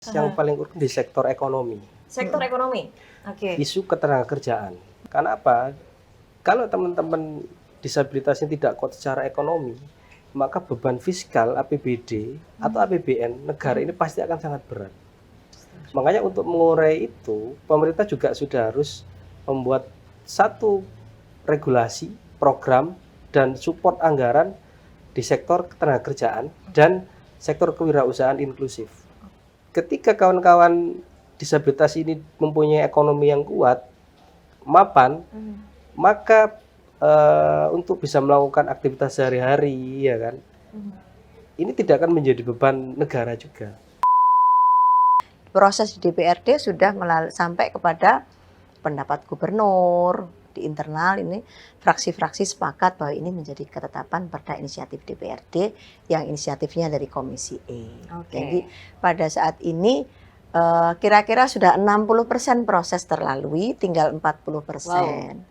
Yang paling urgent di sektor ekonomi. Sektor ekonomi. Oke. Isu ketenagakerjaan. Karena apa? Kalau teman-teman disabilitasnya tidak kuat secara ekonomi, maka beban fiskal APBD atau APBN negara ini pasti akan sangat berat. Makanya untuk mengurai itu, pemerintah juga sudah harus membuat satu regulasi, program, dan support anggaran di sektor ketenagakerjaan dan sektor kewirausahaan inklusif. Ketika kawan-kawan disabilitas ini mempunyai ekonomi yang kuat, mapan, maka untuk bisa melakukan aktivitas sehari-hari, ya kan, ini tidak akan menjadi beban negara juga. Proses di DPRD sudah sampai kepada pendapat gubernur. Di internal ini fraksi-fraksi sepakat bahwa ini menjadi ketetapan perda inisiatif DPRD yang inisiatifnya dari Komisi E. Jadi pada saat ini kira-kira sudah 60% proses terlalui, tinggal 40%. Wow.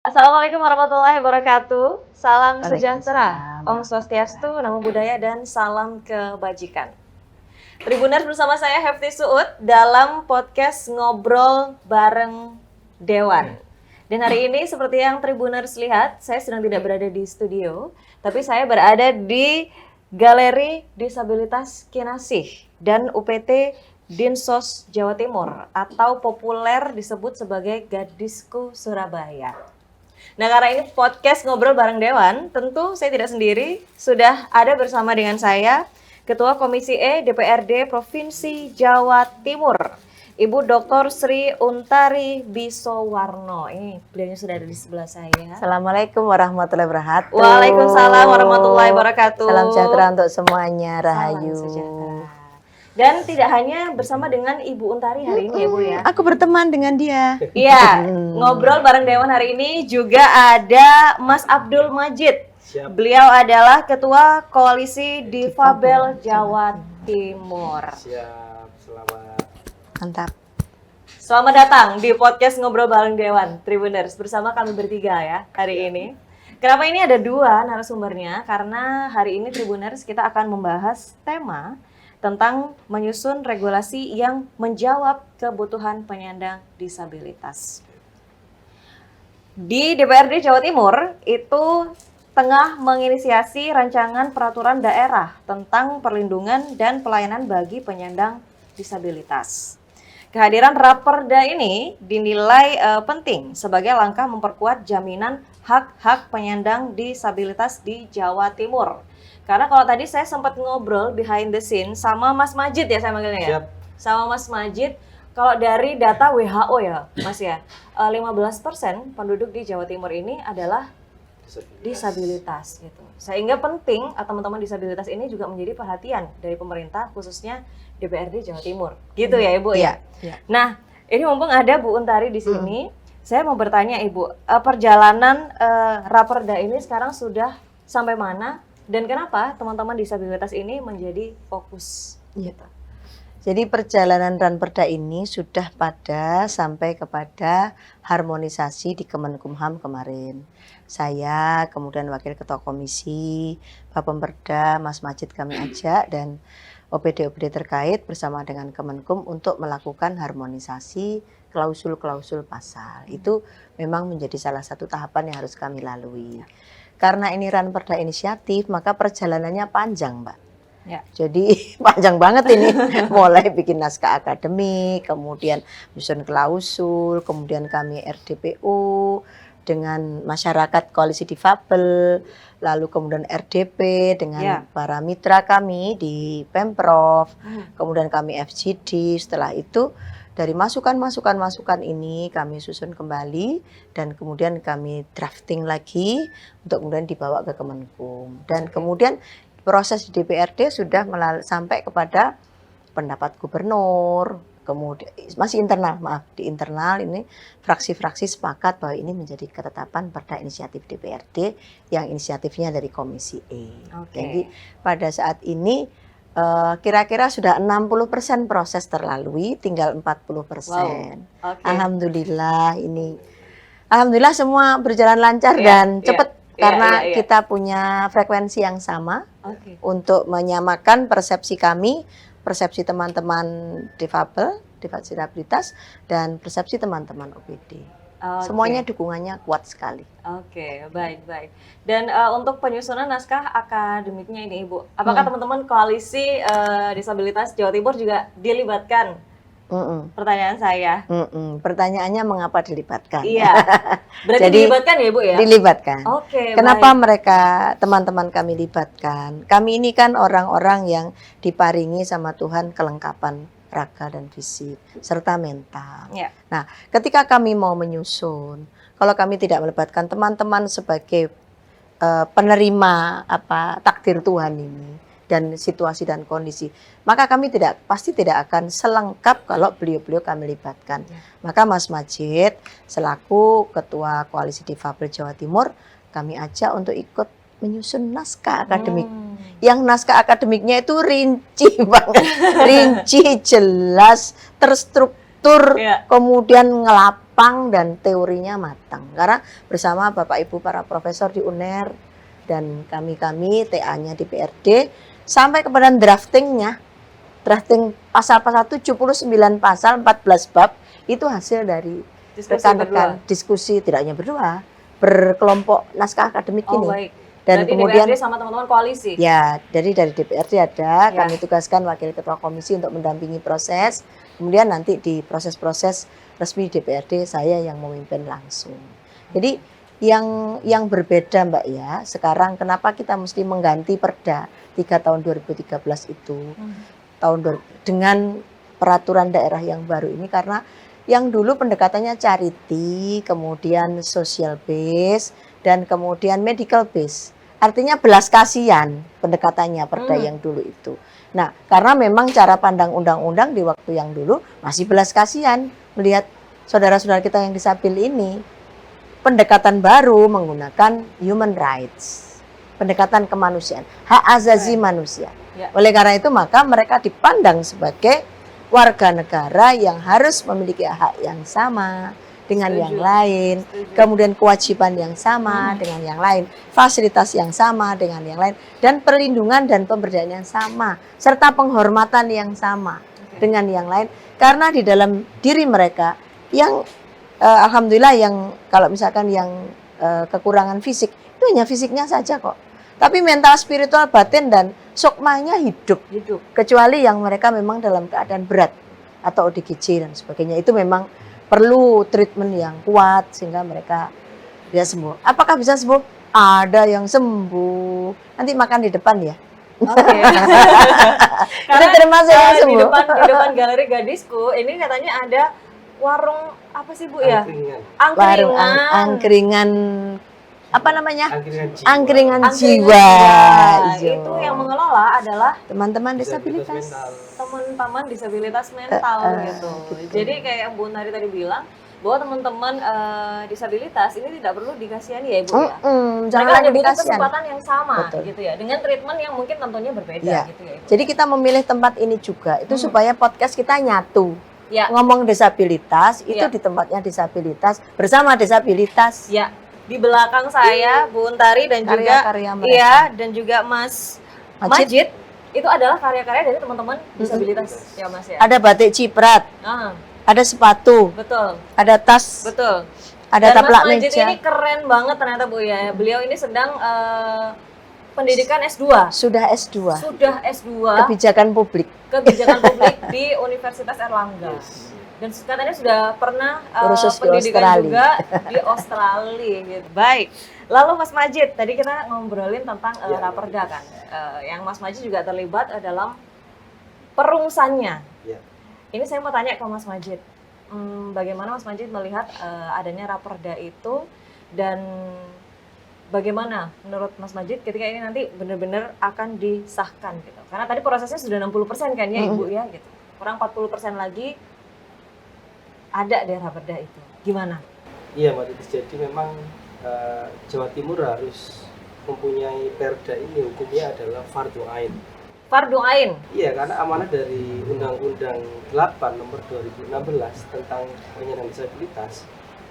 Assalamualaikum warahmatullahi wabarakatuh. Salam sejahtera, Om Swastiastu, Namo Buddhaya, dan salam kebajikan. Tribuners, bersama saya Hefty Suud dalam podcast Ngobrol Bareng Dewan. Dan hari ini seperti yang Tribuners lihat, saya sedang tidak berada di studio, tapi saya berada di Galeri Disabilitas Kinasih dan UPT Dinsos Jawa Timur, atau populer disebut sebagai Gadisku Surabaya. Nah, karena ini podcast Ngobrol Bareng Dewan, tentu saya tidak sendiri, sudah ada bersama dengan saya Ketua Komisi E DPRD Provinsi Jawa Timur, Ibu Dr. Sri Untari Bisowarno. Ini beliaunya sudah ada di sebelah saya. Assalamualaikum warahmatullahi wabarakatuh. Waalaikumsalam warahmatullahi wabarakatuh. Salam sejahtera untuk semuanya, Rahayu. Salam sejahtera. Dan tidak hanya bersama dengan Ibu Untari hari ini ya Bu ya. Aku berteman dengan dia. Iya, Ngobrol Bareng Dewan hari ini juga ada Mas Abdul Majid. Siap. Beliau adalah Ketua Koalisi Difabel Jawa Timur. Siap, selamat. Mantap. Selamat datang di podcast Ngobrol Bareng Dewan, Tribuners, bersama kami bertiga ya hari ini. Kenapa ini ada dua narasumbernya? Karena hari ini Tribuners kita akan membahas tema tentang menyusun regulasi yang menjawab kebutuhan penyandang disabilitas. Di DPRD Jawa Timur itu tengah menginisiasi rancangan peraturan daerah tentang perlindungan dan pelayanan bagi penyandang disabilitas. Kehadiran Raperda ini dinilai penting sebagai langkah memperkuat jaminan hak-hak penyandang disabilitas di Jawa Timur. Karena kalau tadi saya sempat ngobrol behind the scene sama Mas Majid ya saya manggilnya ya. Siap. Sama Mas Majid, kalau dari data WHO ya Mas ya, 15% penduduk di Jawa Timur ini adalah disabilitas gitu. Sehingga penting teman-teman disabilitas ini juga menjadi perhatian dari pemerintah, khususnya DPRD Jawa Timur. Gitu ya Ibu ya? Iya. Nah, ini mumpung ada Bu Untari di sini, saya mau bertanya Ibu, perjalanan Raperda ini sekarang sudah sampai mana? Dan kenapa teman-teman disabilitas ini menjadi fokus? Gitu. Jadi perjalanan Ranperda ini sudah sampai kepada harmonisasi di Kemenkumham kemarin. Saya, kemudian Wakil Ketua Komisi, Bapemperda, Mas Majid kami ajak, dan OPD-OPD terkait bersama dengan Kemenkum untuk melakukan harmonisasi klausul-klausul pasal. Itu memang menjadi salah satu tahapan yang harus kami lalui. Karena ini Ranperda inisiatif, maka perjalanannya panjang, Mbak. Ya. Jadi panjang banget ini, mulai bikin naskah akademik, kemudian menyusun klausul, kemudian kami RDPO dengan masyarakat koalisi difabel, lalu kemudian RDP dengan para mitra kami di Pemprov, kemudian kami FGD, setelah itu Dari masukan-masukan ini kami susun kembali dan kemudian kami drafting lagi untuk kemudian dibawa ke Kemenkum. Dan kemudian proses di DPRD sudah sampai kepada pendapat gubernur, kemudian masih internal, maaf, di internal ini fraksi-fraksi sepakat bahwa ini menjadi ketetapan perda inisiatif DPRD yang inisiatifnya dari Komisi E. Jadi pada saat ini kira-kira sudah 60% proses terlalui, tinggal 40%. Wow. Alhamdulillah semua berjalan lancar dan cepat karena kita punya frekuensi yang sama untuk menyamakan persepsi kami, persepsi teman-teman difabel, disabilitas, dan persepsi teman-teman OPD. Semuanya dukungannya kuat sekali. Baik. Dan untuk penyusunan naskah akademiknya ini Ibu, apakah teman-teman koalisi disabilitas Jawa Timur juga dilibatkan? Pertanyaan saya. Pertanyaannya mengapa dilibatkan? Iya. Berarti jadi, dilibatkan ya Ibu ya? Dilibatkan. Kenapa mereka, teman-teman kami libatkan? Kami ini kan orang-orang yang diparingi sama Tuhan kelengkapan raga dan fisik serta mental. Nah, ketika kami mau menyusun, kalau kami tidak melibatkan teman-teman sebagai penerima takdir Tuhan ini dan situasi dan kondisi, maka kami pasti tidak akan selengkap kalau beliau-beliau kami libatkan. Maka Mas Majid selaku Ketua Koalisi Difabel Jawa Timur, kami ajak untuk ikut menyusun naskah akademik. Yang naskah akademiknya itu rinci banget, rinci, jelas, terstruktur, kemudian ngelapang dan teorinya matang. Karena bersama Bapak Ibu para profesor di UNER dan kami TA-nya di PRD sampai kepada drafting pasal-pasal 79 pasal 14 bab itu hasil dari rekan-rekan diskusi, tidak hanya berdua, berkelompok naskah akademik ini. Baik. Dan berarti kemudian DPRD sama teman-teman koalisi. Ya, dari DPRD ada, kami tugaskan wakil ketua komisi untuk mendampingi proses. Kemudian nanti di proses-proses resmi DPRD saya yang memimpin langsung. Jadi yang berbeda Mbak ya, sekarang kenapa kita mesti mengganti Perda 3 tahun 2013 itu dengan peraturan daerah yang baru ini, karena yang dulu pendekatannya charity, kemudian social base, dan kemudian medical base. Artinya belas kasihan pendekatannya Perda yang dulu itu. Nah, karena memang cara pandang undang-undang di waktu yang dulu masih belas kasihan melihat saudara-saudara kita yang disabil ini. Pendekatan baru menggunakan human rights, pendekatan kemanusiaan, hak asasi manusia. Oleh karena itu maka mereka dipandang sebagai warga negara yang harus memiliki hak yang sama dengan yang lain, kemudian kewajiban yang sama dengan yang lain, fasilitas yang sama dengan yang lain, dan perlindungan dan pemberdayaan yang sama, serta penghormatan yang sama dengan yang lain. Karena di dalam diri mereka yang alhamdulillah yang kalau misalkan yang kekurangan fisik, itu hanya fisiknya saja kok. Tapi mental, spiritual, batin, dan sukmanya hidup. Kecuali yang mereka memang dalam keadaan berat atau ODGJ dan sebagainya, itu memang perlu treatment yang kuat sehingga mereka bisa sembuh. Apakah bisa sembuh? Ada yang sembuh. Nanti makan di depan ya. Karena termasuk yang sembuh. Di depan galeri gadisku ini katanya ada warung apa sih Bu ya? Warung angkringan apa namanya? Angkringan jiwa. Itu yang mengelola adalah teman-teman disabilitas. Teman-teman disabilitas mental gitu. Jadi kayak yang Bu Nari tadi bilang bahwa teman-teman disabilitas ini tidak perlu dikasihani ya Ibu ya. Mereka hanya butuh kesempatan yang sama gitu ya, dengan treatment yang mungkin tentunya berbeda gitu ya Ibu. Jadi kita memilih tempat ini juga itu supaya podcast kita nyatu. Ngomong disabilitas itu di tempatnya disabilitas bersama disabilitas. Di belakang saya Bu Untari dan juga dan juga Mas Majid itu adalah karya-karya dari teman-teman disabilitas ya Mas ya. Ada batik ciprat. Ada sepatu. Betul. Ada tas. Betul. Ada taplak meja. Mas Majid ini keren banget ternyata Bu ya. Beliau ini sedang pendidikan S2. Sudah S2. Kebijakan publik di Universitas Erlangga. Dan katanya sudah pernah kursus pendidikan juga di Australia gitu. Baik. Lalu Mas Majid, tadi kita ngobrolin tentang Raperda kan. Yang Mas Majid juga terlibat dalam perumusannya. Ini saya mau tanya ke Mas Majid. Bagaimana Mas Majid melihat adanya Raperda itu dan bagaimana menurut Mas Majid ketika ini nanti benar-benar akan disahkan gitu? Karena tadi prosesnya sudah 60% kan ya Ibu ya gitu. Kurang 40% lagi ada deh Raperda itu. Gimana? Iya Mbak Titis, jadi memang Jawa Timur harus mempunyai perda ini, hukumnya adalah fardhu ain. Fardhu ain. Iya, karena amanah dari Undang-Undang 8 nomor 2016 tentang penyandang disabilitas,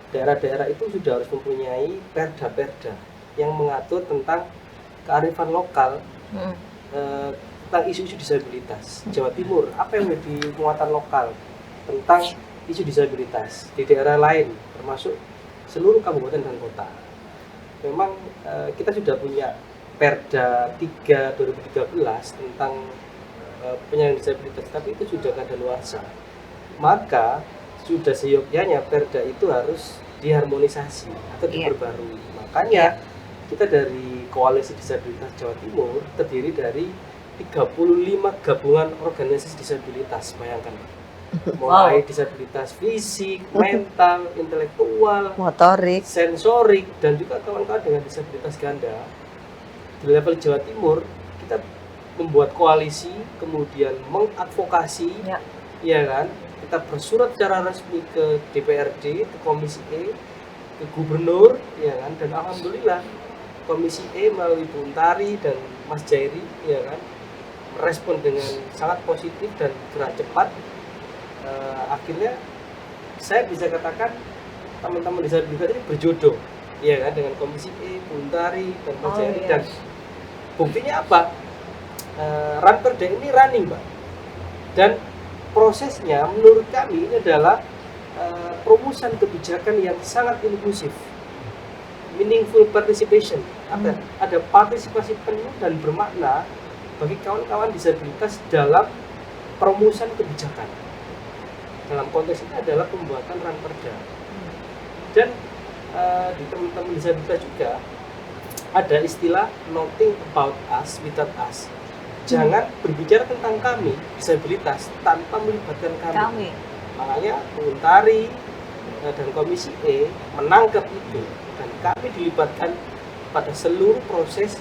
daerah-daerah itu sudah harus mempunyai perda-perda yang mengatur tentang kearifan lokal tentang isu-isu disabilitas. Jawa Timur, apa yang menjadi muatan lokal tentang isu disabilitas di daerah lain, termasuk seluruh kabupaten dan kota. Memang kita sudah punya Perda 3 2013 tentang penyandang disabilitas, tapi itu sudah kadaluarsa. Maka sudah seyogyanya Perda itu harus diharmonisasi atau diperbarui. Makanya kita dari Koalisi Disabilitas Jawa Timur terdiri dari 35 gabungan organisasi disabilitas, bayangkan. Mulai disabilitas fisik, mental, intelektual, motorik, sensorik, dan juga kawan-kawan dengan disabilitas ganda. Di level Jawa Timur, kita membuat koalisi, kemudian mengadvokasi, ya kan? Kita bersurat secara resmi ke DPRD, ke Komisi E, ke Gubernur, ya kan? Dan alhamdulillah Komisi E melalui Bu Untari dan Mas Jairi, ya kan, merespon dengan sangat positif dan gerak cepat. Akhirnya saya bisa katakan teman-teman disabilitas ini berjodoh, ya kan, dengan Komisi E, Bu Untari dan Mas Jairi. Dan buktinya apa? Raperda ini running, Mbak. Dan prosesnya menurut kami ini adalah perumusan kebijakan yang sangat inklusif, meaningful participation. Ada partisipasi penuh dan bermakna bagi kawan-kawan disabilitas dalam perumusan kebijakan. Dalam konteks ini adalah pembuatan Raperda. Dan di teman-teman disabilitas juga ada istilah nothing about us without us. Jangan berbicara tentang kami disabilitas tanpa melibatkan kami. Makanya Bu Untari dan Komisi E menangkap itu, dan kami dilibatkan pada seluruh proses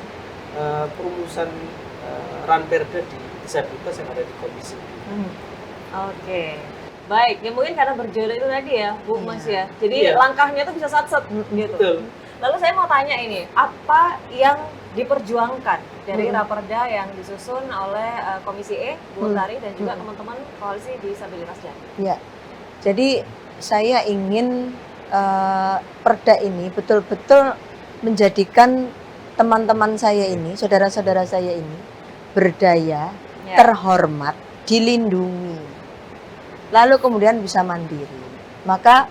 perumusan Raperda di disabilitas yang ada di Komisi E. Oke. Baik, ya mungkin karena berjodoh itu tadi ya, Bu Mas ya. Jadi langkahnya tuh bisa sat-set gitu. Betul. Lalu saya mau tanya ini, apa yang diperjuangkan dari Raperda yang disusun oleh Komisi E, Bu Untari dan juga teman-teman Koalisi Disabilitas Jatim? Ya, jadi saya ingin perda ini betul-betul menjadikan teman-teman saya ini, saudara-saudara saya ini berdaya, terhormat, dilindungi, lalu kemudian bisa mandiri. Maka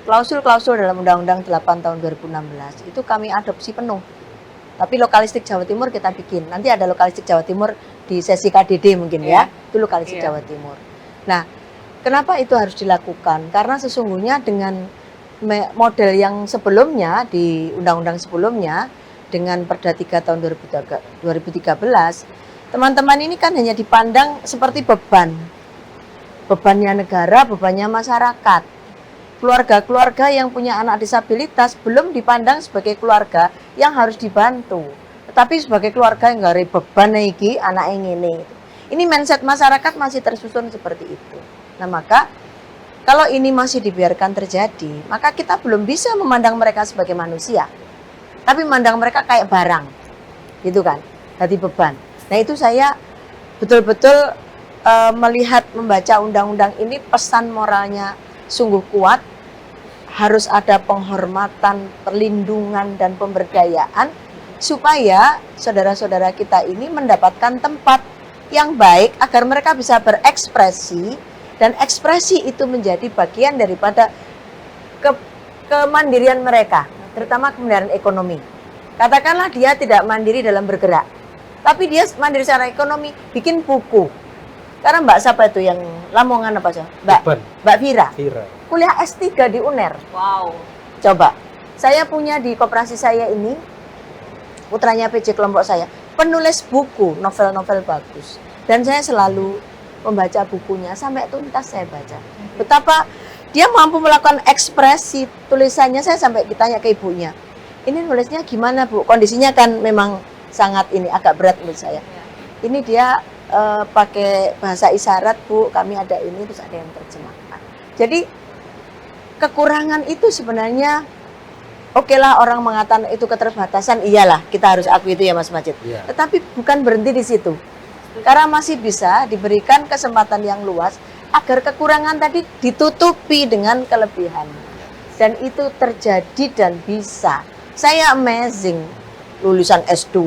klausul-klausul dalam Undang-Undang 8 tahun 2016 itu kami adopsi penuh. Tapi lokalistik Jawa Timur kita bikin. Nanti ada lokalistik Jawa Timur di sesi KDD mungkin ya. Itu lokalistik Jawa Timur. Nah, kenapa itu harus dilakukan? Karena sesungguhnya dengan model yang sebelumnya di undang-undang sebelumnya dengan Perda 3 tahun 2013, teman-teman ini kan hanya dipandang seperti beban. Bebannya negara, bebannya masyarakat. Keluarga-keluarga yang punya anak disabilitas belum dipandang sebagai keluarga yang harus dibantu, tetapi sebagai keluarga yang gak beban iki anak yang ini. Ini mindset masyarakat masih tersusun seperti itu. Nah, maka kalau ini masih dibiarkan terjadi, maka kita belum bisa memandang mereka sebagai manusia, tapi memandang mereka kayak barang, gitu kan? Jadi beban. Nah, itu saya betul-betul melihat membaca undang-undang ini, pesan moralnya sungguh kuat. Harus ada penghormatan, perlindungan, dan pemberdayaan supaya saudara-saudara kita ini mendapatkan tempat yang baik agar mereka bisa berekspresi, dan ekspresi itu menjadi bagian daripada kemandirian mereka, terutama kemandirian ekonomi. Katakanlah dia tidak mandiri dalam bergerak, tapi dia mandiri secara ekonomi, bikin buku. Karena Mbak siapa itu yang Lamongan apa sih? Mbak Vira. Kuliah S3 di UNER. Wow. Coba, saya punya di koperasi saya ini, putranya PJ kelompok saya, penulis buku, novel-novel bagus. Dan saya selalu membaca bukunya sampai tuntas saya baca. Betapa dia mampu melakukan ekspresi tulisannya, saya sampai ditanya ke ibunya, ini nulisnya gimana Bu? Kondisinya kan memang sangat ini agak berat menurut saya. Ini dia pakai bahasa isyarat Bu, kami ada ini terus ada yang terjemahkan. Jadi kekurangan itu sebenarnya oke lah orang mengatakan itu keterbatasan, iyalah kita harus akui itu ya Mas Majid. Iya. Tetapi bukan berhenti di situ. Karena masih bisa diberikan kesempatan yang luas agar kekurangan tadi ditutupi dengan kelebihan. Dan itu terjadi dan bisa. Saya amazing lulusan S2.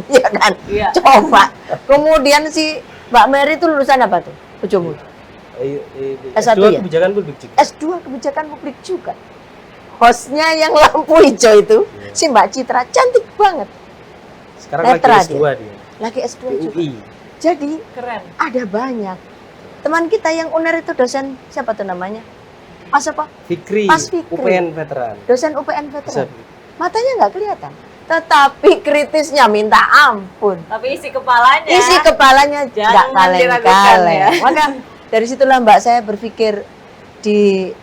Ya kan? Iya. Coba. Kemudian si Mbak Mary itu lulusan apa tuh? Bojomu. S1 ya? Kebijakan publik juga. S2 kebijakan publik juga. Hostnya yang lampu hijau itu, si Mbak Citra, cantik banget. Sekarang Netra lagi S2 dia. Lagi S2 juga. UI. Jadi Keren. ada banyak. Teman kita yang UNER itu dosen, siapa tuh namanya? Mas apa? Fikri, Mas Fikri. UPN veteran. Dosen UPN veteran. Bisa. Matanya nggak kelihatan. Tetapi kritisnya minta ampun. Tapi isi kepalanya. Isi kepalanya nggak Jangan diragukan kaleng-kaleng. ya. Maka dari situlah Mbak saya berpikir di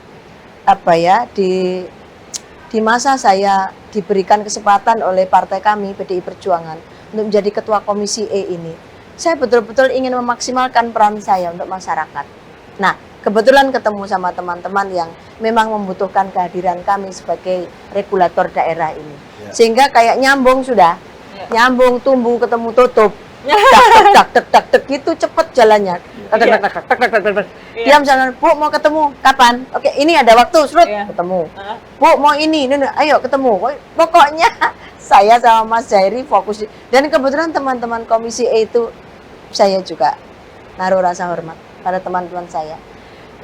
di masa saya diberikan kesempatan oleh partai kami PDI Perjuangan untuk menjadi ketua komisi E ini, saya betul-betul ingin memaksimalkan peran saya untuk masyarakat. Nah, kebetulan ketemu sama teman-teman yang memang membutuhkan kehadiran kami sebagai regulator daerah ini. Ya. Sehingga kayak nyambung sudah. Ya. Nyambung, tumbuh, ketemu, tutup. Tak gitu cepet jalannya. Diam jalan, Bu mau ketemu kapan? Oke, ini ada waktu, Srut, Iya. ketemu. Bu mau ini, ayo ketemu. Pokoknya saya sama Mas Jairi fokus dan kebetulan teman-teman komisi E itu saya juga naruh rasa hormat pada teman-teman saya.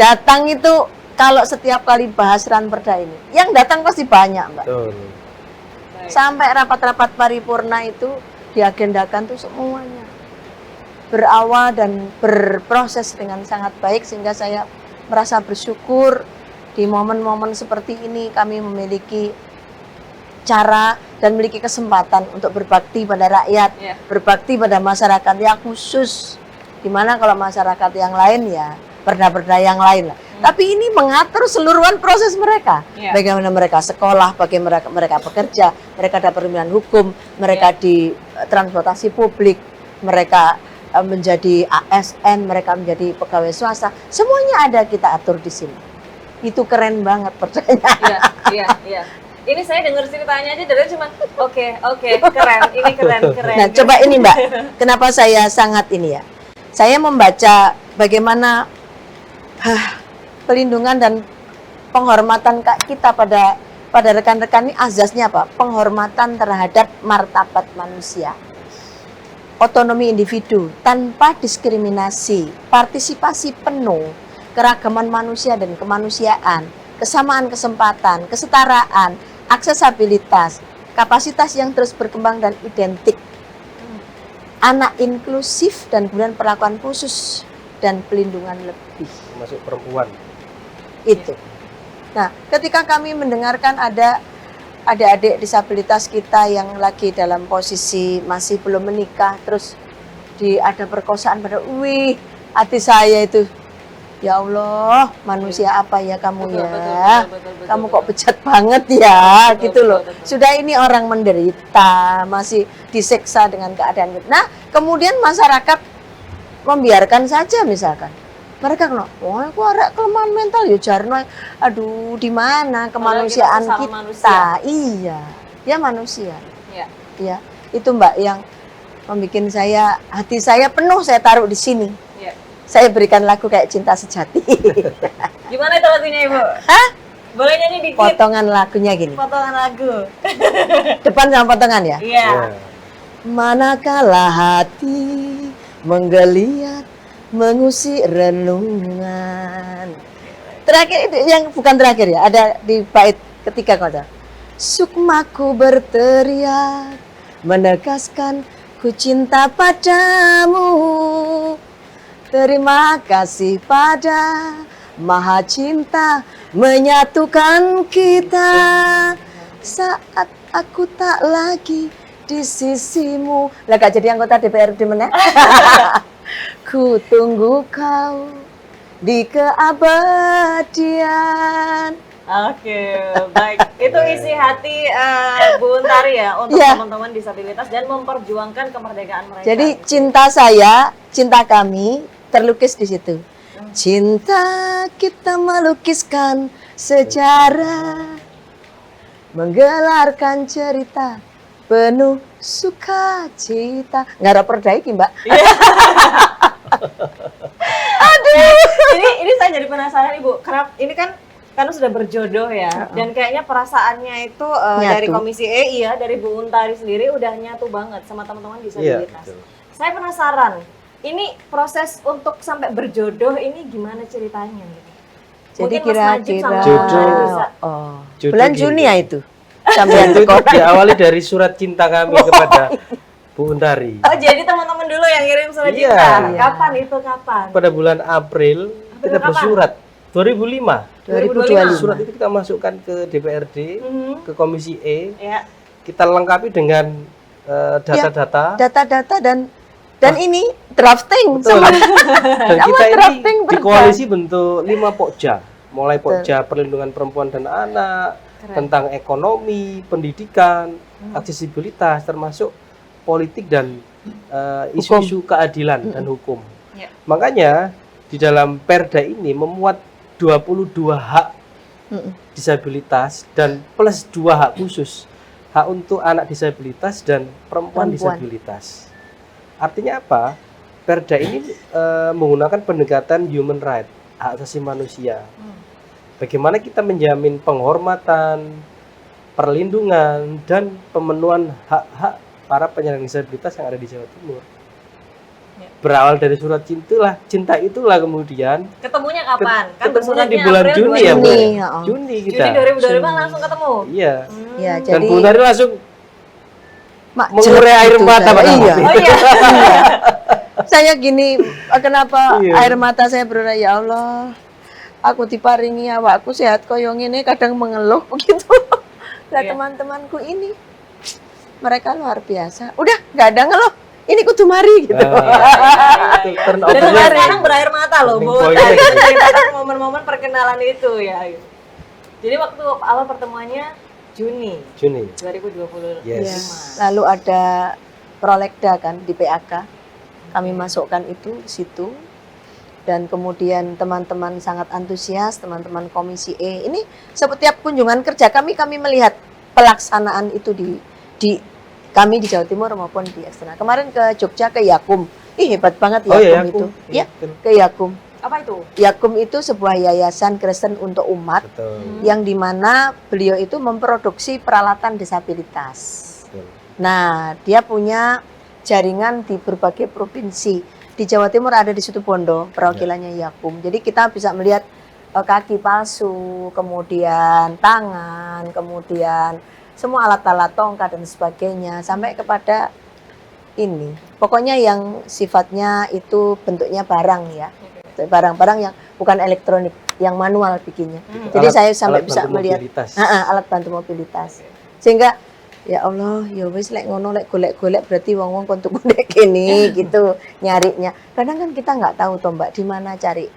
Datang itu kalau setiap kali bahas Ranperda ini, yang datang pasti banyak, Mbak. Betul. Sampai rapat-rapat paripurna itu diagendakan tuh semuanya. Berawal dan berproses dengan sangat baik sehingga saya merasa bersyukur di momen-momen seperti ini kami memiliki cara dan memiliki kesempatan untuk berbakti pada rakyat, Ya. berbakti pada masyarakat yang khusus. Dimana kalau masyarakat yang lain ya perda-perda yang lain lah. Tapi ini mengatur seluruhan proses mereka. Ya. Bagaimana mereka sekolah, bagaimana mereka bekerja, mereka dapat pemilihan hukum, mereka di transportasi publik, mereka menjadi ASN, mereka menjadi pegawai swasta. Semuanya ada kita atur di sini. Itu keren banget percaya. Iya. Ini saya dengar ceritanya aja dari cuma oke, keren. Ini keren. Nah, coba ini Mbak, kenapa saya sangat ini ya? Saya membaca bagaimana pelindungan dan penghormatan kita pada rekan-rekan ini azasnya apa? Penghormatan terhadap martabat manusia. Otonomi individu tanpa diskriminasi, partisipasi penuh, keragaman manusia dan kemanusiaan, kesamaan kesempatan, kesetaraan, aksesabilitas, kapasitas yang terus berkembang dan identik, anak inklusif dan kemudian perlakuan khusus dan pelindungan lebih. Termasuk perempuan. Itu. Nah, ketika kami mendengarkan ada adik-adik disabilitas kita yang lagi dalam posisi masih belum menikah, terus ada perkosaan pada, hati saya itu, ya Allah, manusia apa ya kamu Betul, ya, betul, kamu betul. kok bejat banget ya, Betul, gitu loh. betul. Sudah ini orang menderita, masih disiksa dengan keadaan gitu. Nah, kemudian masyarakat membiarkan saja misalkan. Mereka kena, wah aku ada kelemahan mental ya Jarno. Aduh, di mana kemanusiaan Padahal kita kita? sesama manusia. Iya, dia manusia. Iya. Ya, itu Mbak yang membuat saya, hati saya penuh saya taruh di sini. Iya. Saya berikan lagu kayak Cinta Sejati. Gimana itu lagunya Ibu? Hah? Boleh nyanyi dikit? Potongan lagunya gini. Potongan lagu. Depan sama potongan ya. Iya. Manakala hati menggeliat mengusik renungan. Terakhir itu yang bukan terakhir ya, ada di bait ketiga kota. Sukmaku berteriak menegaskan ku cinta padamu. Terima kasih pada Maha Cinta menyatukan kita. Saat aku tak lagi di sisimu. Lah gak jadi anggota DPRD mana? Ku tunggu kau di keabadian. Oke, baik. Itu isi hati Bu Untari ya untuk Iya. teman-teman disabilitas dan memperjuangkan kemerdekaan mereka. Jadi cinta saya, cinta kami terlukis di situ. Cinta kita melukiskan sejarah, menggelarkan cerita penuh sukacita. Nggak ada perda iki, Mbak. ini saya jadi penasaran Ibu. Karena ini kan sudah berjodoh ya. Dan kayaknya perasaannya itu dari Nyatu. Komisi E iya, dari Bu Untari sendiri udah nyatu banget sama teman-teman Iya, disabilitas. betul. Saya penasaran. Ini proses untuk sampai berjodoh ini gimana ceritanya gitu? Jadi Mungkin Mas Najib sama Bu Jodoh. Untari bisa. Jodoh Bulan gini. Juni ya itu. Sampai Itu diawali dari surat cinta kami kepada Bu Untari. Oh, jadi teman-teman dulu yang ngirim surat Iya. cinta. Iya. Kapan itu kapan? Pada bulan April kita kapan? bersurat 2005. 2025. Surat itu kita masukkan ke DPRD, Mhm. ke Komisi E. Ya. Kita lengkapi dengan data-data. Data-data dan ini drafting. Betul. Sama Dan kita ini drafting di perda. koalisi bentuk 5 pokja. Mulai Betul. pokja perlindungan perempuan dan anak, Keren. tentang ekonomi, pendidikan, aksesibilitas, termasuk politik dan isu-isu keadilan dan hukum. Ya. Makanya di dalam perda ini memuat 22 hak Mm-mm. disabilitas dan plus 2 hak khusus. Hak untuk anak disabilitas dan perempuan Perempuan. disabilitas. Artinya apa? Perda ini menggunakan pendekatan human right, hak asasi manusia. Bagaimana kita menjamin penghormatan, perlindungan, dan pemenuhan hak-hak para penyandang disabilitas yang ada di Jawa Timur. Ya. Berawal dari surat cinta itulah kemudian Ketemunya kapan? Kan ketemunya bersuratnya di bulan April Juni ya, Bu? 2000. Juni, ya. Juni Juni kita. 2025 langsung ketemu. Iya. Ya, Dan jadi Bu Untari langsung Mak, mengurai jelek air gitu mata saya. pada Iya. waktu Oh itu. iya. Saya gini, kenapa Iya. air mata saya berurai, ya Allah. Aku diparingi awakku sehat koyo ngene, kadang mengeluh begitu. Lah Iya. teman-temanku ini mereka luar biasa. Udah nggak ada ngeluh. Ini kudu mari gitu. Itu Dan turnovernya. sampai sekarang berair mata loh, Bu. Turning point-nya gitu. Ceritakan momen-momen perkenalan itu ya. Jadi waktu awal pertemuannya Juni Juni. 2025. Yes. Ya. Lalu ada prolegda kan di PAK. Kami masukkan itu di situ. Dan kemudian teman-teman sangat antusias, teman-teman Komisi E. Ini setiap kunjungan kerja kami melihat pelaksanaan itu di kami di Jawa Timur maupun di eksternal. Kemarin ke Jogja ke Yakum. Ih, hebat banget Yakum Oh iya, itu. aku. Ya, Betul. ke Yakum. Apa itu? Yakum itu sebuah yayasan Kristen untuk umat Betul. yang dimana beliau itu memproduksi peralatan disabilitas. Betul. Nah, dia punya jaringan di berbagai provinsi. Di Jawa Timur ada di Situbondo, perwakilannya Yakum. Jadi kita bisa melihat kaki palsu, kemudian tangan, kemudian semua alat-alat tongkat dan sebagainya, sampai kepada ini. Pokoknya yang sifatnya itu bentuknya barang ya. Barang-barang yang bukan elektronik, yang manual bikinnya. Jadi saya sampai Alat bisa bantu melihat mobilitas. alat bantu mobilitas. Sehingga ya Allah, ya wis lek ngono lek golek-golek berarti wong-wong kon tuku ndek kene gitu nyarinya. Kadang kan kita nggak tahu toh Mbak di mana cari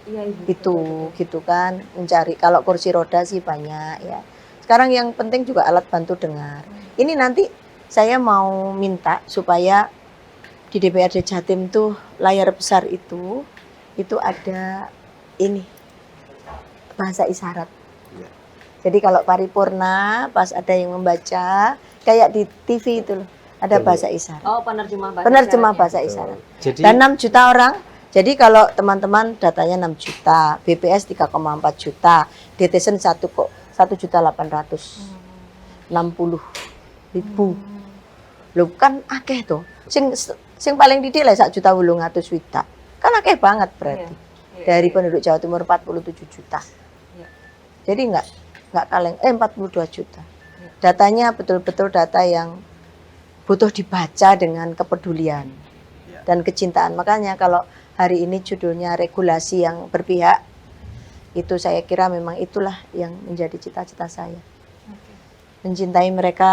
Iya, Ibu. itu gitu kan, mencari. Kalau kursi roda sih banyak ya. Sekarang yang penting juga alat bantu dengar. Ini nanti saya mau minta supaya di DPRD Jatim tuh layar besar itu ada ini bahasa isyarat. Iya. Jadi kalau paripurna pas ada yang membaca kayak di TV itu loh, ada Betul. bahasa isyarat. Oh, penerjemah bahasa Penerjemah isyaratnya. bahasa Betul. isyarat. Jadi Dan 6 juta orang. Jadi kalau teman-teman datanya 6 juta, BPS 3,4 juta, DTSN 1,860.000. Loh kan akeh tuh. Sing paling didik lah 1.800.000. Kan akeh banget berarti. Iya, Dari iya. penduduk Jawa Timur 47 juta. Iya. Jadi enggak kaleng 42 juta. Datanya betul-betul data yang butuh dibaca dengan kepedulian dan kecintaan. Makanya kalau hari ini judulnya regulasi yang berpihak, itu saya kira memang itulah yang menjadi cita-cita saya. mencintai mereka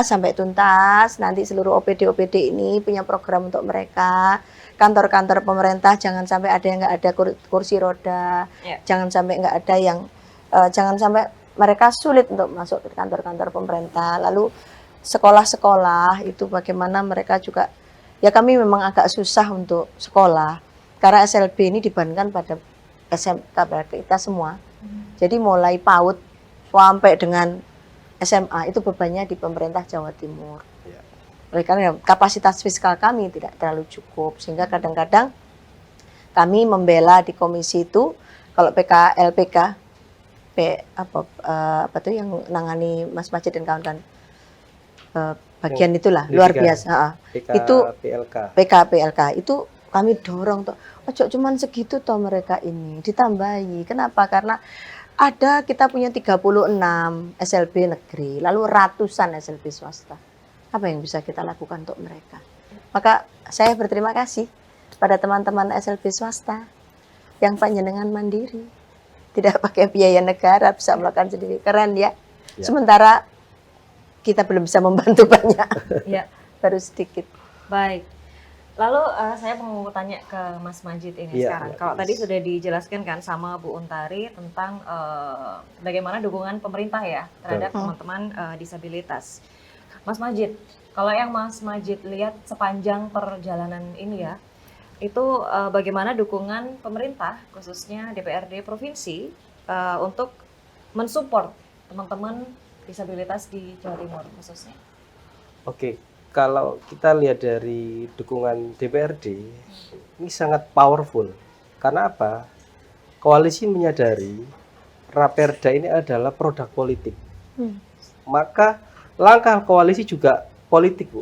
sampai tuntas. Nanti seluruh OPD ini punya program untuk mereka. Kantor-kantor pemerintah jangan sampai ada yang nggak ada kursi roda, jangan sampai nggak ada yang, jangan sampai mereka sulit untuk masuk ke kantor-kantor pemerintah. Lalu sekolah-sekolah itu bagaimana mereka juga, ya kami memang agak susah untuk sekolah karena SLB ini dibebankan pada SMK kita semua. Jadi mulai PAUD sampai dengan SMA itu bebannya di pemerintah Jawa Timur. Oleh karena kapasitas fiskal kami tidak terlalu cukup, sehingga kadang-kadang kami membela di komisi itu kalau LPK apa tuh yang nangani Mas Majid dan kawan-kawan bagian itulah luar biasa. Itu PLK itu kami dorong tuh, ojo cuman segitu toh mereka ini ditambahi. Kenapa? Karena ada kita punya 36 SLB negeri, lalu ratusan SLB swasta. Apa yang bisa kita lakukan untuk mereka? Maka saya berterima kasih pada teman-teman SLB swasta yang panjenengan mandiri, tidak pakai biaya negara, bisa melakukan sendiri. Keren ya. Sementara kita belum bisa membantu banyak, baru sedikit. Baik. Lalu saya mau tanya ke Mas Majid ini sekarang. Kalau tadi sudah dijelaskan kan sama Bu Untari tentang bagaimana dukungan pemerintah ya terhadap teman-teman disabilitas. Mas Majid, kalau yang Mas Majid lihat sepanjang perjalanan ini ya, itu bagaimana dukungan pemerintah khususnya DPRD provinsi untuk mensupport teman-teman disabilitas di Jawa Timur khususnya? Oke. Kalau kita lihat dari dukungan DPRD, ini sangat powerful. Karena apa? Koalisi menyadari Raperda ini adalah produk politik. Maka langkah koalisi juga politik, Bu.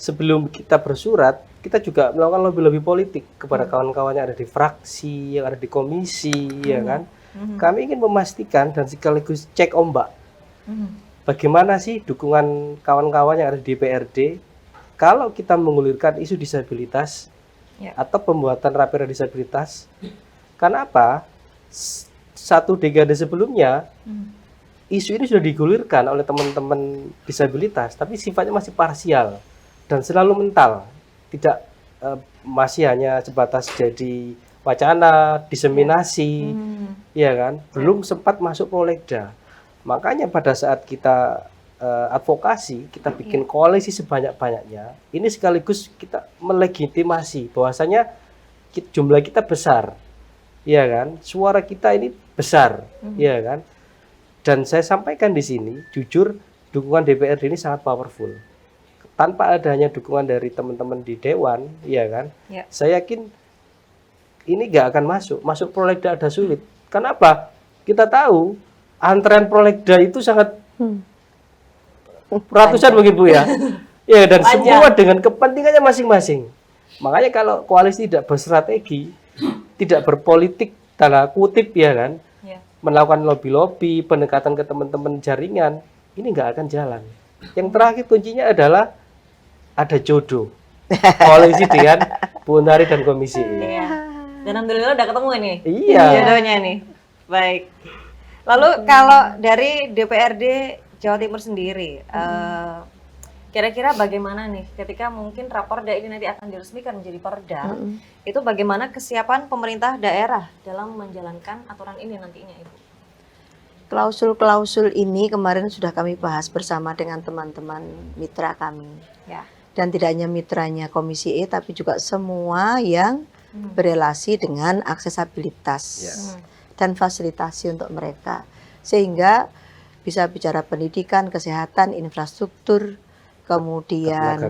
Sebelum kita bersurat, kita juga melakukan lobby-lobby politik kepada kawan-kawan yang ada di fraksi, yang ada di komisi, ya kan? Kami ingin memastikan dan sekaligus cek ombak. Bagaimana sih dukungan kawan-kawan yang ada di DPRD kalau kita mengulirkan isu disabilitas atau pembuatan Raperda disabilitas? Karena apa? Satu dekade sebelumnya isu ini sudah digulirkan oleh teman-teman disabilitas, tapi sifatnya masih parsial dan selalu mental, tidak masih hanya sebatas jadi wacana, diseminasi, ya kan? Belum sempat masuk prolegda. Makanya pada saat kita advokasi, kita bikin koalisi sebanyak-banyaknya, ini sekaligus kita melegitimasi bahwasanya jumlah kita besar, ya kan? Suara kita ini besar, ya kan? Dan saya sampaikan di sini, jujur dukungan DPRD ini sangat powerful. Tanpa adanya dukungan dari teman-teman di Dewan, ya kan? Saya yakin ini nggak akan masuk prolegda ada sulit. Kenapa? Kita tahu antrean prolegda itu sangat ratusan begitu Bu ya. Ya, dan semua dengan kepentingannya masing-masing. Makanya kalau koalisi tidak berstrategi, tidak berpolitik tanda kutip ya kan, melakukan lobby-lobby, pendekatan ke teman-teman jaringan, ini nggak akan jalan. Yang terakhir kuncinya adalah ada jodoh koalisi dengan Bu Untari dan komisi. Dan alhamdulillah udah ketemu ini. Jodohnya nih. Baik. Lalu kalau dari DPRD Jawa Timur sendiri, kira-kira bagaimana nih ketika mungkin Raperda ini nanti akan diresmikan menjadi perda, itu bagaimana kesiapan pemerintah daerah dalam menjalankan aturan ini nantinya, Ibu? Klausul-klausul ini kemarin sudah kami bahas bersama dengan teman-teman mitra kami. Dan tidak hanya mitranya Komisi E, tapi juga semua yang berelasi dengan aksesibilitas. Dan fasilitasi untuk mereka, sehingga bisa bicara pendidikan, kesehatan, infrastruktur, kemudian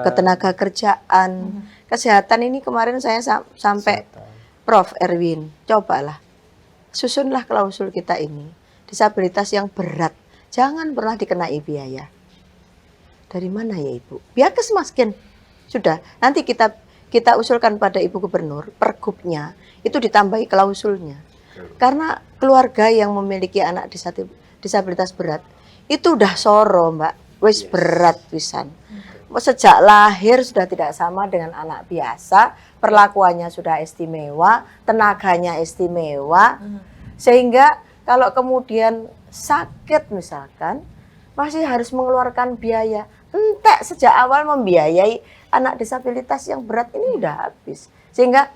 ketenaga kerjaan, kesehatan ini kemarin saya sampai Prof. Erwin, cobalah susunlah klausul kita ini, disabilitas yang berat jangan pernah dikenai biaya. Dari mana ya Ibu? Biarkes maskin sudah, nanti kita usulkan pada Ibu Gubernur, pergubnya itu ditambahi klausulnya. Karena keluarga yang memiliki anak disabilitas berat itu udah soro Mbak, wis berat pisan. Sejak lahir sudah tidak sama dengan anak biasa, perlakuannya sudah istimewa, tenaganya istimewa, sehingga kalau kemudian sakit misalkan, masih harus mengeluarkan biaya. Entek sejak awal membiayai anak disabilitas yang berat ini udah habis. Sehingga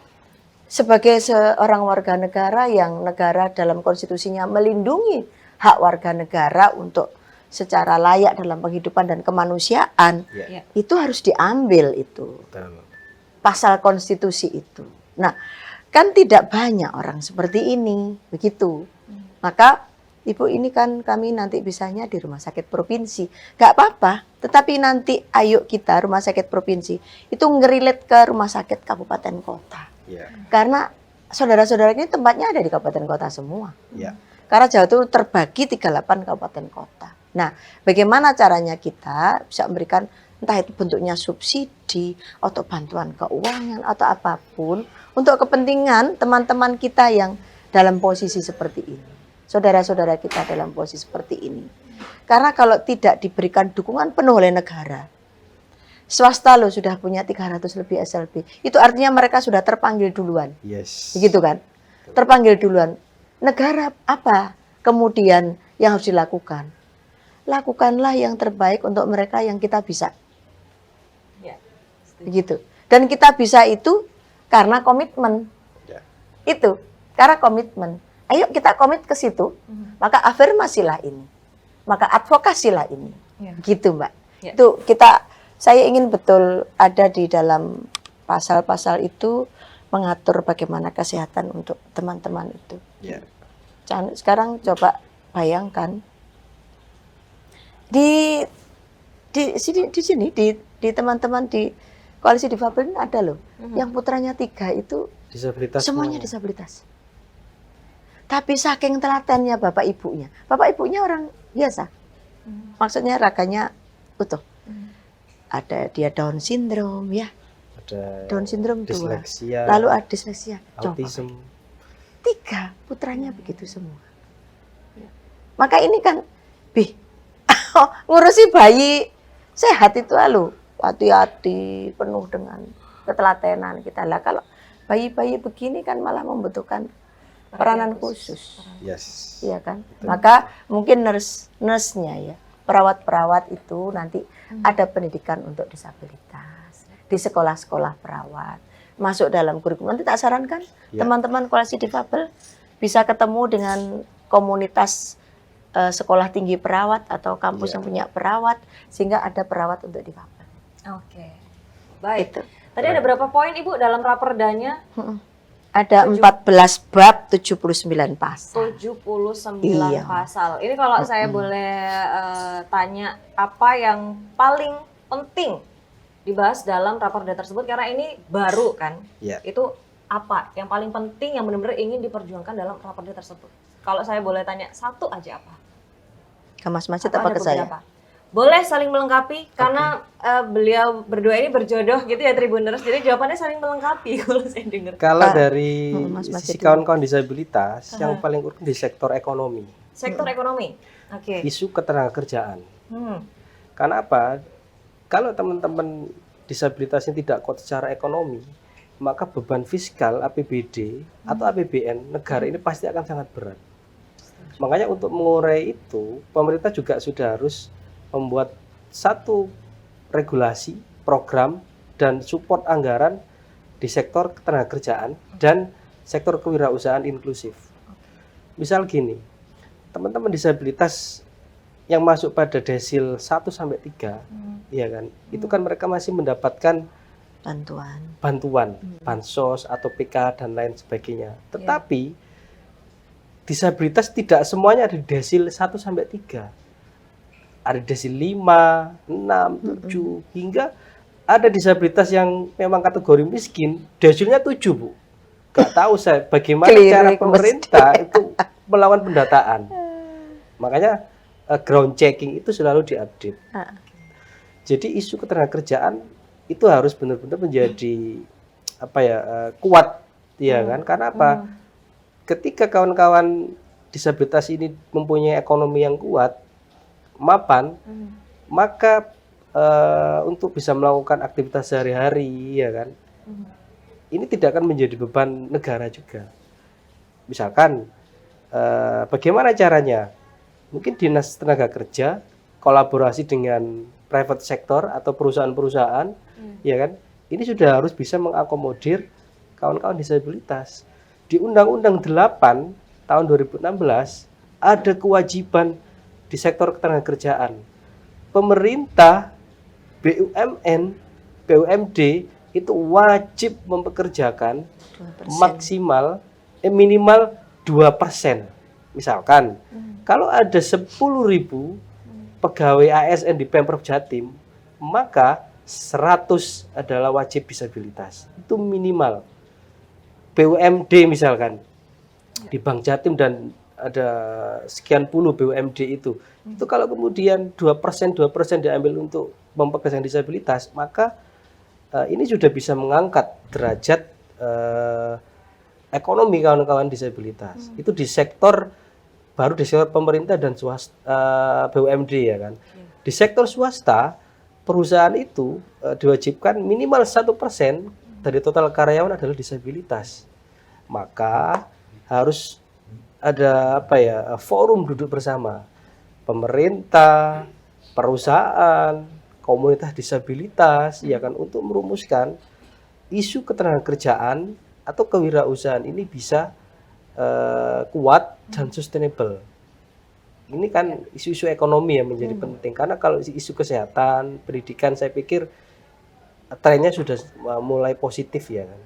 sebagai seorang warga negara yang negara dalam konstitusinya melindungi hak warga negara untuk secara layak dalam penghidupan dan kemanusiaan, Ya. itu harus diambil itu. Betul. Pasal konstitusi itu. Nah, kan tidak banyak orang seperti ini, begitu. Maka Ibu ini kan kami nanti bisanya di rumah sakit provinsi. Gak apa-apa, tetapi nanti ayo kita rumah sakit provinsi itu ngerilet ke rumah sakit kabupaten kota. Ya. Karena saudara-saudara ini tempatnya ada di kabupaten kota semua. Ya. Karena Jawa Timur terbagi 38 kabupaten kota. Nah, bagaimana caranya kita bisa memberikan entah itu bentuknya subsidi atau bantuan keuangan atau apapun untuk kepentingan teman-teman kita yang dalam posisi seperti ini. Saudara-saudara kita dalam posisi seperti ini. Karena kalau tidak diberikan dukungan penuh oleh negara, swasta loh sudah punya 300 lebih SLB. Itu artinya mereka sudah terpanggil duluan. Yes. Begitu kan? Terpanggil duluan. Negara apa kemudian yang harus dilakukan? Lakukanlah yang terbaik untuk mereka yang kita bisa. Ya, Begitu. Dan kita bisa itu karena komitmen. Ya. Itu, karena komitmen. Ayo kita komit ke situ, maka afirmasilah ini. Maka advokasilah ini. Ya. Gitu, Mbak. Ya. Itu saya ingin betul ada di dalam pasal-pasal itu mengatur bagaimana kesehatan untuk teman-teman itu. Ya. Sekarang coba bayangkan di sini di teman-teman di koalisi difabel ini ada loh yang putranya 3 itu Disabilitas semuanya disabilitas. Tapi saking telatennya bapak ibunya orang biasa. Maksudnya raganya utuh. Ada dia Down syndrome ya. Ada Down syndrome 2. disleksia, Lalu ada disleksia. Coba. autism. 3 putranya begitu semua. Maka ini kan ngurusi bayi sehat itu lalu hati-hati penuh dengan ketelatenan kita lah. Kalau bayi-bayi begini kan malah membutuhkan peranan khusus. Yes. Iya kan? Maka mungkin nurse-nya ya, perawat-perawat itu nanti ada pendidikan untuk disabilitas di sekolah-sekolah perawat. Masuk dalam kurikulum. Nanti tak sarankan teman-teman koalisi difabel bisa ketemu dengan komunitas sekolah tinggi perawat atau kampus yang punya perawat sehingga ada perawat untuk difabel. Oke. Baik. Itu. Tadi ada berapa poin Ibu dalam rapordanya? Ada 14 bab 79 pasal. 79 Iya. pasal. Ini kalau saya boleh tanya apa yang paling penting dibahas dalam raporda tersebut karena ini baru kan? Ya. Itu apa yang paling penting yang benar-benar ingin diperjuangkan dalam raporda tersebut? Kalau saya boleh tanya satu aja apa? Ke Mas Majid Atau apa ada ke saya? beberapa? Boleh saling melengkapi karena beliau berdua ini berjodoh gitu ya Tribuners. Jadi jawabannya saling melengkapi kalau saya dengar. Kalau Pak, dari Mas Majid sisi dulu. kawan-kawan disabilitas, yang paling urgent di sektor ekonomi, Sektor ekonomi. Oke. isu ketenagakerjaan. Hmm. Karena apa? Kalau teman-teman disabilitasnya tidak kuat secara ekonomi, maka beban fiskal APBD atau APBN negara ini pasti akan sangat berat. Makanya untuk mengurai itu, pemerintah juga sudah harus membuat satu regulasi, program, dan support anggaran di sektor ketenagakerjaan dan sektor kewirausahaan inklusif. Misal gini, teman-teman disabilitas yang masuk pada desil 1 sampai 3, ya kan? Itu kan mereka masih mendapatkan bantuan, bansos atau PK dan lain sebagainya. Tetapi disabilitas tidak semuanya ada di desil 1 sampai 3. Ada desil 5, 6, 7 hingga ada disabilitas yang memang kategori miskin, desilnya 7, Bu. Gak tahu saya bagaimana cara pemerintah itu melakukan pendataan. Makanya ground checking itu selalu diupdate. Jadi isu ketenagakerjaan itu harus benar-benar menjadi kuat, ya kan? Karena apa? Ketika kawan-kawan disabilitas ini mempunyai ekonomi yang kuat, mapan, maka untuk bisa melakukan aktivitas sehari-hari, ya kan? Ini tidak akan menjadi beban negara juga. Misalkan, bagaimana caranya? Mungkin dinas tenaga kerja kolaborasi dengan private sector atau perusahaan-perusahaan, ya kan? Ini sudah harus bisa mengakomodir kawan-kawan disabilitas. Di Undang-Undang 8 tahun 2016 ada kewajiban di sektor ketenagakerjaan. Pemerintah, BUMN, BUMD itu wajib mempekerjakan 2%. maksimal minimal 2%. Misalkan kalau ada 10.000 pegawai ASN di Pemprov Jatim, maka 100 adalah wajib disabilitas. Itu minimal. BUMD misalkan di Bank Jatim dan ada sekian puluh BUMD itu kalau kemudian 2% diambil untuk mempekerjakan disabilitas, maka ini sudah bisa mengangkat derajat ekonomi kawan-kawan disabilitas. Itu di sektor baru di sektor pemerintah dan swasta, BUMD ya kan. Di sektor swasta, perusahaan itu diwajibkan minimal 1% dari total karyawan adalah disabilitas. Maka harus ada forum duduk bersama pemerintah, perusahaan, komunitas disabilitas ya kan, untuk merumuskan isu ketenagakerjaan atau kewirausahaan ini bisa kuat dan sustainable. Ini kan isu-isu ekonomi yang menjadi penting, karena kalau isu kesehatan, pendidikan, saya pikir trennya sudah mulai positif ya kan.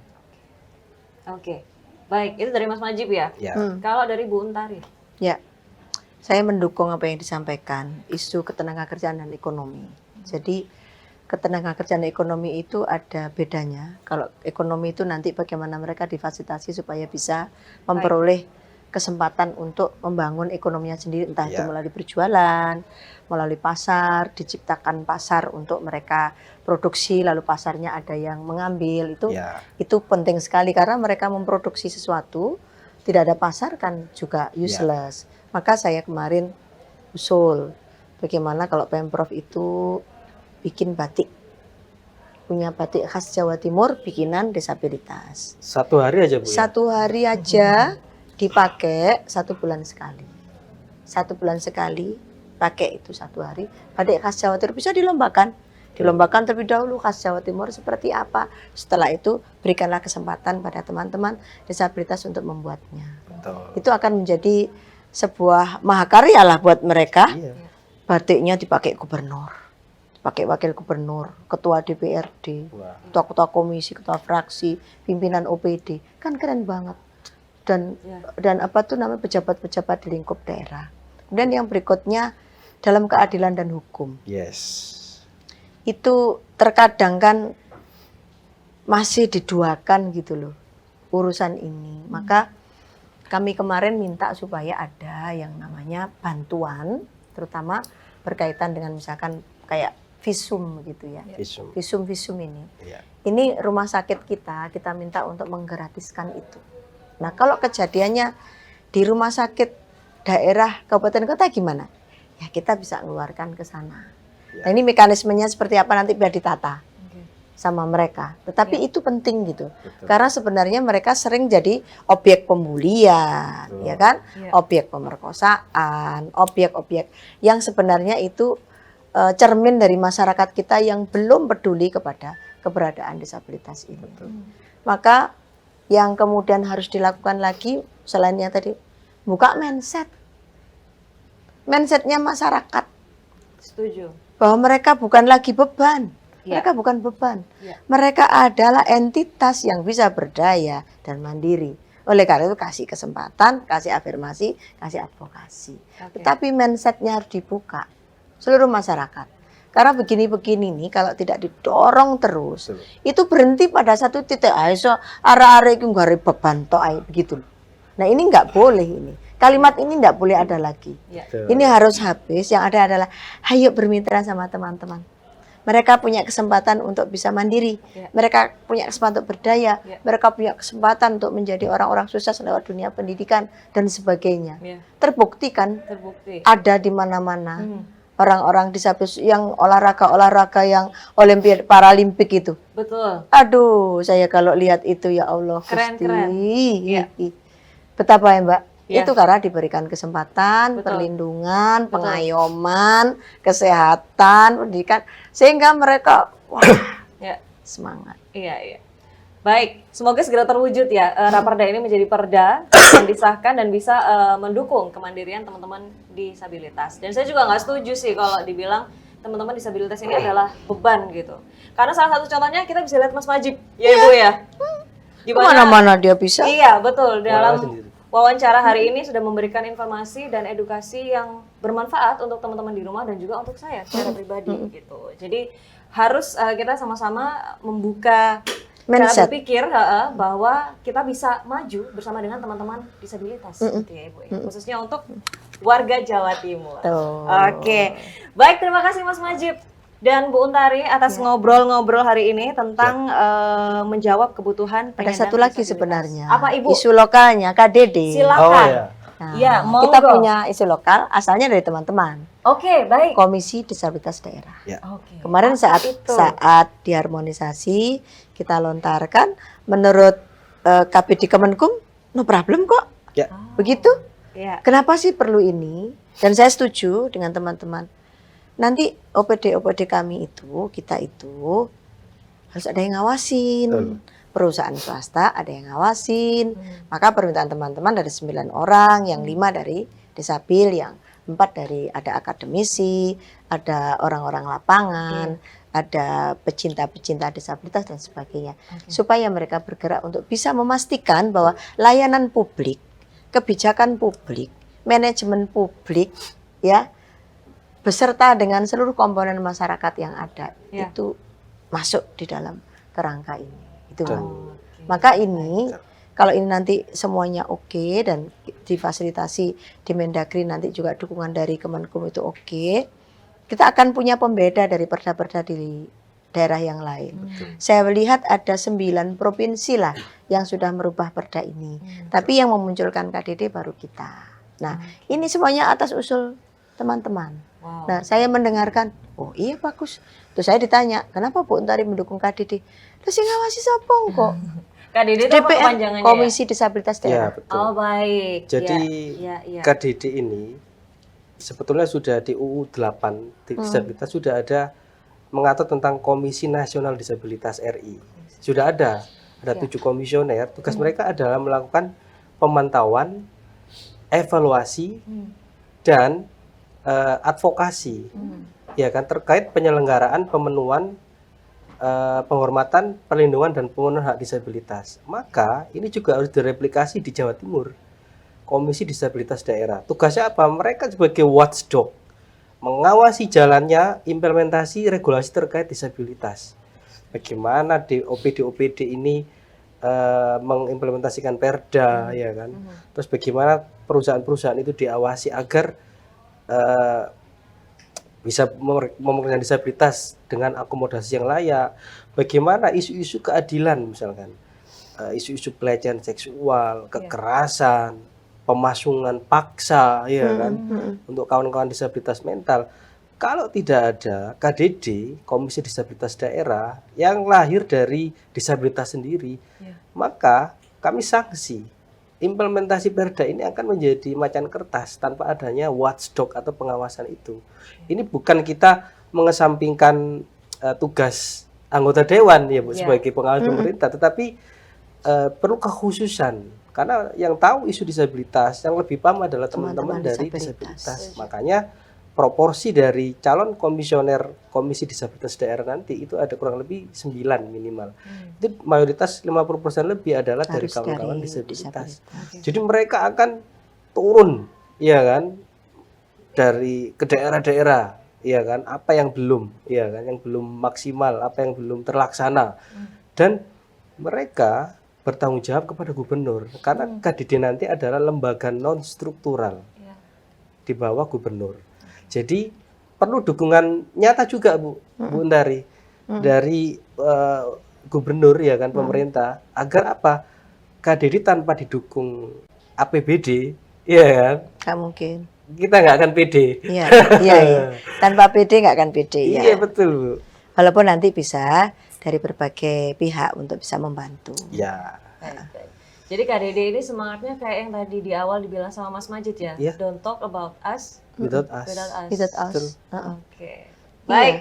Oke, baik, itu dari Mas Majib ya. Kalau dari Bu Untari? Ya, saya mendukung apa yang disampaikan, isu ketenagakerjaan dan ekonomi. Jadi ketenagakerjaan dan ekonomi itu ada bedanya. Kalau ekonomi itu nanti bagaimana mereka difasilitasi supaya bisa memperoleh kesempatan untuk membangun ekonominya sendiri, entah itu melalui berjualan, melalui pasar, diciptakan pasar untuk mereka produksi, lalu pasarnya ada yang mengambil, itu penting sekali karena mereka memproduksi sesuatu, tidak ada pasar kan juga useless. Maka saya kemarin usul bagaimana kalau Pemprov itu bikin batik, punya batik khas Jawa Timur bikinan disabilitas. Satu hari aja Bu? Satu hari aja dipakai 1 bulan sekali. 1 bulan sekali pakai itu 1 hari. Batik khas Jawa Timur bisa dilombakan. Dilombakan terlebih dahulu khas Jawa Timur seperti apa. Setelah itu berikanlah kesempatan pada teman-teman disabilitas untuk membuatnya. Betul. Itu akan menjadi sebuah mahakarya lah buat mereka. Batiknya dipakai gubernur, dipakai wakil gubernur, ketua DPRD, ketua komisi, ketua fraksi, pimpinan OPD. Kan keren banget. Dan apa tuh namanya pejabat-pejabat di lingkup daerah. Kemudian yang berikutnya dalam keadilan dan hukum. Itu terkadang kan masih diduakan gitu loh urusan ini. Maka kami kemarin minta supaya ada yang namanya bantuan, terutama berkaitan dengan misalkan kayak visum gitu ya. Visum ini. Ini rumah sakit kita minta untuk menggratiskan itu. Nah, kalau kejadiannya di rumah sakit daerah kabupaten kota gimana? Ya kita bisa mengeluarkan ke sana. Nah, ini mekanismenya seperti apa nanti biar ditata sama mereka. Tetapi itu penting gitu. Karena sebenarnya mereka sering jadi objek pembulian, ya kan? Objek pemerkosaan, objek-objek yang sebenarnya itu cermin dari masyarakat kita yang belum peduli kepada keberadaan disabilitas ini. Maka yang kemudian harus dilakukan lagi selain yang tadi, buka mindsetnya masyarakat. Setuju. Bahwa mereka bukan lagi beban, mereka bukan beban, mereka adalah entitas yang bisa berdaya dan mandiri. Oleh karena itu kasih kesempatan, kasih afirmasi, kasih advokasi. Tetapi mindsetnya harus dibuka seluruh masyarakat. Karena begini-begini nih kalau tidak didorong terus, itu berhenti pada satu titik. Ayo arah-arah itu nggak beban tok begitu. Nah ini nggak boleh ini. Kalimat ini nggak boleh ada lagi. Ini harus habis. Yang ada adalah, ayo bermitra sama teman-teman. Mereka punya kesempatan untuk bisa mandiri. Mereka punya kesempatan untuk berdaya. Mereka punya kesempatan untuk menjadi orang-orang sukses lewat dunia pendidikan dan sebagainya. Terbukti kan? Ada di mana-mana. Orang-orang disabilitas yang olahraga yang Olimpiade Paralimpik itu. Betul. Aduh, saya kalau lihat itu ya Allah, keren. Betapa ya Mbak? Ya. Itu karena diberikan kesempatan, Betul. perlindungan, Betul. pengayoman, kesehatan, pendidikan, sehingga mereka wah Ya. semangat. Iya. Baik, semoga segera terwujud ya. Raperda ini menjadi perda yang disahkan dan bisa mendukung kemandirian teman-teman disabilitas. Dan saya juga nggak setuju sih kalau dibilang teman-teman disabilitas ini adalah beban gitu. Karena salah satu contohnya kita bisa lihat Mas Majib, ya Ibu ya. Kemana-mana dia bisa. Iya, betul. Dalam sendiri. wawancara hari ini sudah memberikan informasi dan edukasi yang bermanfaat untuk teman-teman di rumah dan juga untuk saya secara pribadi gitu. Jadi harus kita sama-sama membuka cara Mindset. berpikir bahwa kita bisa maju bersama dengan teman-teman disabilitas gitu ya Ibu. Khususnya untuk warga Jawa Timur. Tuh. Oke. Baik, terima kasih Mas Majib dan Bu Untari atas ngobrol-ngobrol hari ini tentang menjawab kebutuhan Ada penyandang satu lagi disabilitas. sebenarnya. Apa Ibu? Isu lokalnya KDD. Silakan. Oh ya. Nah, Ya, monggo. kita punya isu lokal asalnya dari teman-teman Oke, baik. Komisi Disabilitas Daerah. Ya. Oke. Kemarin Apa saat itu? diharmonisasi kita lontarkan menurut KPD Kemenkum no problem kok. Ya. Begitu? Ya. Kenapa sih perlu ini? Dan saya setuju dengan teman-teman. Nanti OPD kami itu, kita itu harus ada yang ngawasin. Betul. Perusahaan swasta ada yang ngawasin. Maka permintaan teman-teman dari 9 orang, yang 5 dari disabil, yang 4 dari ada akademisi, ada orang-orang lapangan, ada pecinta-pecinta disabilitas dan sebagainya. Supaya mereka bergerak untuk bisa memastikan bahwa layanan publik, kebijakan publik, manajemen publik ya beserta dengan seluruh komponen masyarakat yang ada Ya. itu masuk di dalam kerangka ini. Itu Dan- Mbak. Maka ini kalau ini nanti semuanya oke dan difasilitasi di Mendagri nanti juga dukungan dari Kemenkum itu oke, kita akan punya pembeda dari perda-perda di daerah yang lain. Saya melihat ada 9 provinsi lah yang sudah merubah perda ini. Tapi yang memunculkan KDD baru kita. Nah, ini semuanya atas usul teman-teman. Wow. Nah, saya mendengarkan, oh iya bagus. Terus saya ditanya, kenapa Bu Untari mendukung KDD? Terus yang ngawasi sopong kok. KDD itu apa DPR, kepanjangannya Komisi Disabilitas Ya, Daerah. betul. Oh, baik. Jadi ya. KDD ini sebetulnya sudah di UU 8 disabilitas sudah ada mengatur tentang Komisi Nasional Disabilitas RI. Sudah ada 7 komisioner. Tugas mereka adalah melakukan pemantauan, evaluasi dan advokasi, ya kan, terkait penyelenggaraan pemenuhan penghormatan, perlindungan dan pemenuhan hak disabilitas. Maka ini juga harus direplikasi di Jawa Timur. Komisi Disabilitas Daerah. Tugasnya apa? Mereka sebagai watchdog, mengawasi jalannya implementasi regulasi terkait disabilitas. Bagaimana di OPD ini mengimplementasikan perda, ya kan? Terus bagaimana perusahaan-perusahaan itu diawasi agar bisa memperkenalkan disabilitas dengan akomodasi yang layak. Bagaimana isu-isu keadilan misalkan, isu-isu pelecehan seksual, kekerasan, pemasungan paksa, ya kan, untuk kawan-kawan disabilitas mental. Kalau tidak ada KDD, Komisi Disabilitas Daerah, yang lahir dari disabilitas sendiri, maka kami sanksi. Implementasi perda ini akan menjadi macan kertas tanpa adanya watchdog atau pengawasan itu. Ini bukan kita mengesampingkan tugas anggota dewan ya Bu, sebagai pengawas pemerintah, tetapi perlu kekhususan. Karena yang tahu isu disabilitas, yang lebih paham adalah teman-teman dari disabilitas. Makanya proporsi dari calon komisioner Komisi Disabilitas Daerah nanti itu ada kurang lebih 9 minimal. Itu mayoritas 50% lebih adalah dari kawan-kawan disabilitas. Jadi mereka akan turun, ya kan, dari ke daerah-daerah, ya kan, apa yang belum, ya kan, yang belum maksimal, apa yang belum terlaksana. Dan mereka bertanggung jawab kepada gubernur, karena KDD nanti adalah lembaga non struktural di bawah gubernur. Jadi perlu dukungan nyata juga Bu Untari dari gubernur, ya kan, pemerintah, agar apa, KDD tanpa didukung APBD, ya kan, Nggak mungkin. kita nggak akan pede. Iya. Tanpa PD nggak akan PD ya. Iya betul Bu. Walaupun nanti bisa dari berbagai pihak untuk bisa membantu. Ya. Baik. Jadi Kak Dede ini semangatnya kayak yang tadi di awal dibilang sama Mas Majid ya. Iya. Don't talk about us Without us. without us. Without us. Betul. Oke. Baik.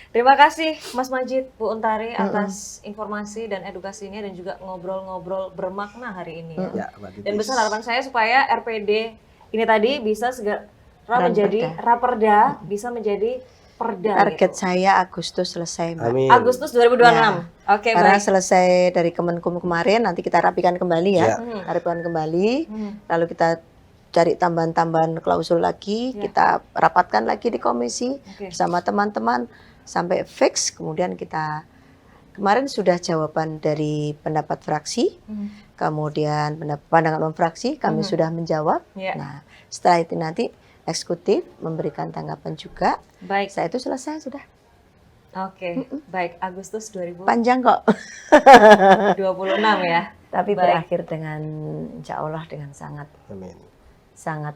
Terima kasih Mas Majid, Bu Untari atas informasi dan edukasinya dan juga ngobrol-ngobrol bermakna hari ini ya. Ya, Mbak Titis. Dan besar harapan saya supaya RPD ini tadi bisa segera menjadi Raperda. Raperda, bisa menjadi perda. Target gitu. saya Agustus selesai, Mbak. Amin. Agustus 2026. Oke, Karena baik. selesai dari Kemenkum kemarin, nanti kita rapikan kembali ya. Ya. Kita rapikan kembali, Hmm. lalu kita cari tambahan-tambahan klausul lagi, Ya. kita rapatkan lagi di komisi Oke. bersama teman-teman sampai fix. Kemudian kita kemarin sudah jawaban dari pendapat fraksi, Hmm. kemudian pandangan umum fraksi kami sudah menjawab. Ya. Nah, setelah itu nanti eksekutif memberikan tanggapan juga. Baik. Saya itu selesai sudah. Oke. Baik, Agustus 2026 Panjang kok. ya. Tapi Baik. berakhir dengan insya Allah dengan sangat Amin.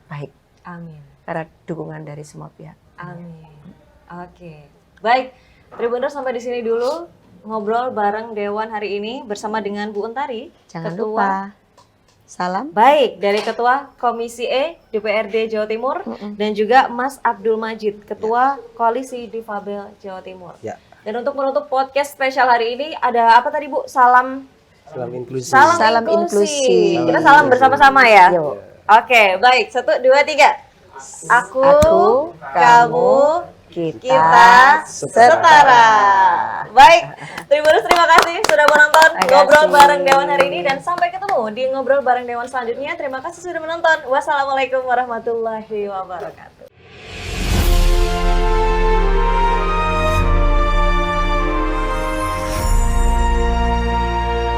baik Amin. karena dukungan dari semua pihak. Amin. Oke. Baik, Tribuners sampai di sini dulu ngobrol bareng Dewan hari ini bersama dengan Bu Untari. Jangan Ketua- lupa salam. Baik, dari Ketua Komisi E DPRD Jawa Timur dan juga Mas Abdul Majid, Ketua Koalisi Difabel Jawa Timur. Ya. Dan untuk menutup podcast spesial hari ini ada apa tadi Bu? Salam Salam inklusi. Salam inklusi. inklusi. Kita salam bersama-sama ya. Yuk. Oke, baik. 1, 2, 3. Aku, kamu, kita setara. Baik, Tribuners terima kasih sudah menonton Terima Ngobrol kasih. Bareng Dewan hari ini dan sampai ketemu di Ngobrol Bareng Dewan selanjutnya. Terima kasih sudah menonton. Wassalamualaikum warahmatullahi wabarakatuh.